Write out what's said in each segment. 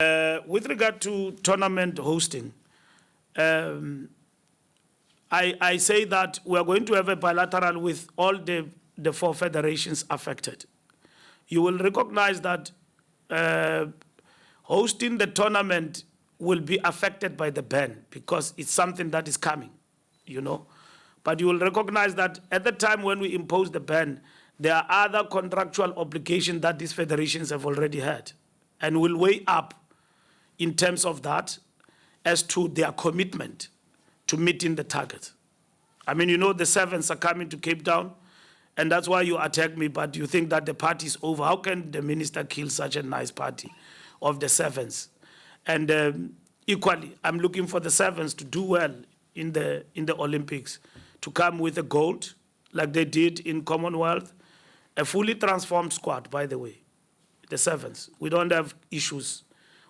With regard to tournament hosting, I say that we are going to have a bilateral with all the 4 federations affected. You will recognize that hosting the tournament will be affected by the ban because it's something that is coming, you know. But you will recognize that at the time when we impose the ban, there are other contractual obligations that these federations have already had and will weigh up in terms of that as to their commitment to meeting the target. I mean, you know, the 7s are coming to Cape Town, and that's why you attack me, but you think that the party is over. How can the minister kill such a nice party of the 7s? And equally, I'm looking for the 7s to do well in the Olympics, to come with a gold, like they did in Commonwealth, a fully transformed squad, by the way, the 7s. We don't have issues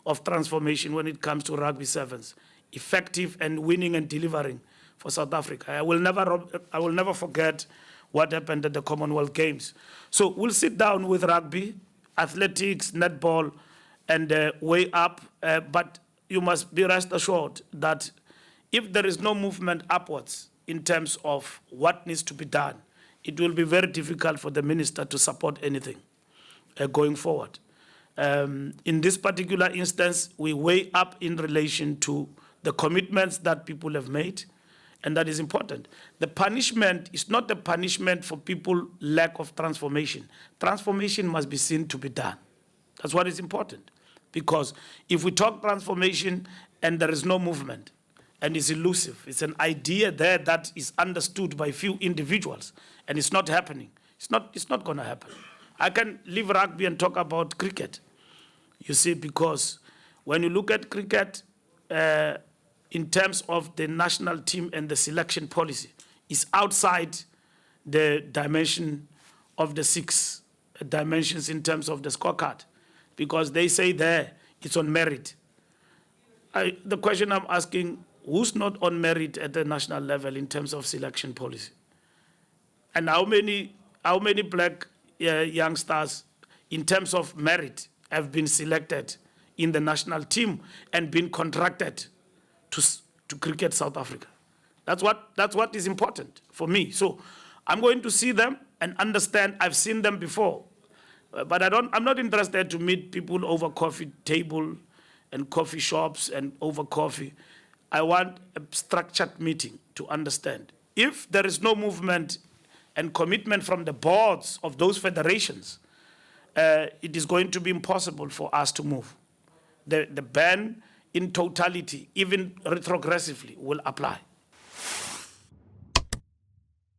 of transformation when it comes to rugby 7s, effective and winning and delivering for South Africa. I will never forget what happened at the Commonwealth Games. So we'll sit down with rugby, athletics, netball, and weigh up. But you must be rest assured that if there is no movement upwards in terms of what needs to be done, it will be very difficult for the minister to support anything going forward. In this particular instance, we weigh up in relation to the commitments that people have made, and that is important. The punishment is not a punishment for people lack of transformation. Transformation must be seen to be done. That's what is important. Because if we talk transformation and there is no movement, and it's elusive, it's an idea there that is understood by few individuals, and it's not happening. It's not going to happen. I can leave rugby and talk about cricket. You see, because when you look at cricket, in terms of the national team and the selection policy, it's outside the dimension of the 6 dimensions in terms of the scorecard, because they say there it's on merit. The question I'm asking, who's not on merit at the national level in terms of selection policy? And how many black youngsters in terms of merit have been selected in the national team and been contracted to cricket South Africa? That's what is important for me. So I'm going to see them and understand. I've seen them before, but I'm not interested to meet people over coffee table and coffee shops and over coffee. I want a structured meeting to understand. If there is no movement and commitment from the boards of those federations, it is going to be impossible for us to move. The ban in totality, even retrogressively, will apply.